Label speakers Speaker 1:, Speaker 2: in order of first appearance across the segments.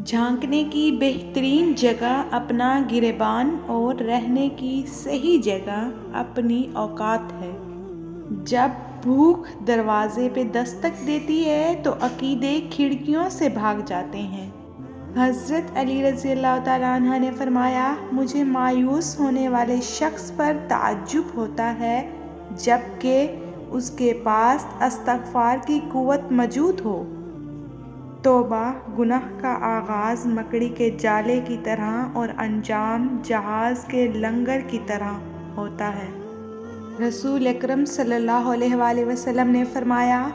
Speaker 1: جھانکنے کی بہترین جگہ اپنا گریبان اور رہنے کی صحیح جگہ اپنی اوقات ہے۔ جب بھوک دروازے پہ دستک دیتی ہے تو عقیدے کھڑکیوں سے بھاگ جاتے ہیں۔ حضرت علی رضی اللہ تعالیٰ عنہ نے فرمایا، مجھے مایوس ہونے والے شخص پر تعجب ہوتا ہے جبکہ اس کے پاس استغفار کی قوت موجود ہو۔ توبہ گناہ کا آغاز مکڑی کے جالے کی طرح اور انجام جہاز کے لنگر کی طرح ہوتا ہے۔ رسول اکرم صلی اللہ علیہ وآلہ وسلم نے فرمایا،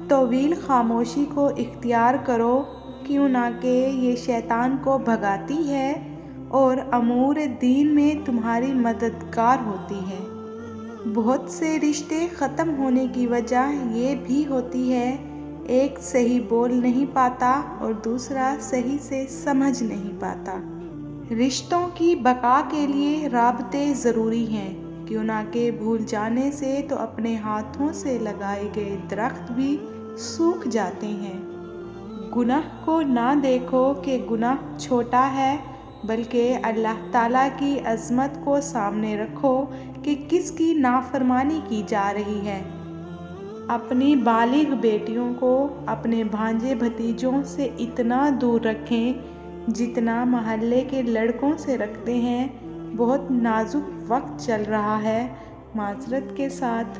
Speaker 1: طویل خاموشی کو اختیار کرو، کیوں نہ کہ یہ شیطان کو بھگاتی ہے اور امور دین میں تمہاری مددگار ہوتی ہے۔ بہت سے رشتے ختم ہونے کی وجہ یہ بھی ہوتی ہے، ایک صحیح بول نہیں پاتا اور دوسرا صحیح سے سمجھ نہیں پاتا۔ رشتوں کی بقا کے لیے رابطے ضروری ہیں، کیوں نہ کہ بھول جانے سے تو اپنے ہاتھوں سے لگائے گئے درخت بھی سوکھ جاتے ہیں۔ گناہ کو نہ دیکھو کہ گناہ چھوٹا ہے، بلکہ اللہ تعالیٰ کی عظمت کو سامنے رکھو کہ کس کی نافرمانی کی جا رہی ہے۔ اپنی بالغ بیٹیوں کو اپنے بھانجے بھتیجوں سے اتنا دور رکھیں جتنا محلے کے لڑکوں سے رکھتے ہیں۔ بہت نازک وقت چل رہا ہے، معذرت کے ساتھ۔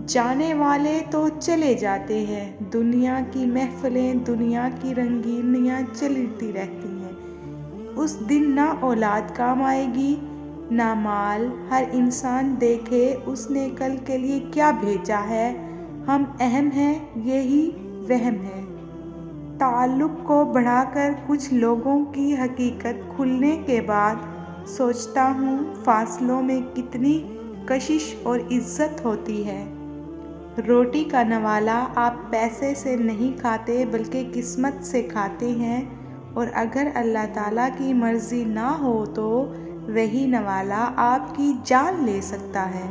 Speaker 1: جانے والے تو چلے جاتے ہیں، دنیا کی محفلیں، دنیا کی رنگینیاں چلتی رہتی ہیں۔ اس دن نہ اولاد کام آئے گی، نہ مال۔ ہر انسان دیکھے اس نے کل کے لیے کیا بھیجا ہے۔ ہم اہم ہیں، یہی وہم ہے۔ تعلق کو بڑھا کر کچھ لوگوں کی حقیقت کھلنے کے بعد سوچتا ہوں فاصلوں میں کتنی کشش اور عزت ہوتی ہے۔ روٹی کا نوالہ آپ پیسے سے نہیں کھاتے بلکہ قسمت سے کھاتے ہیں، اور اگر اللہ تعالیٰ کی مرضی نہ ہو تو وہی نوالہ آپ کی جان لے سکتا ہے۔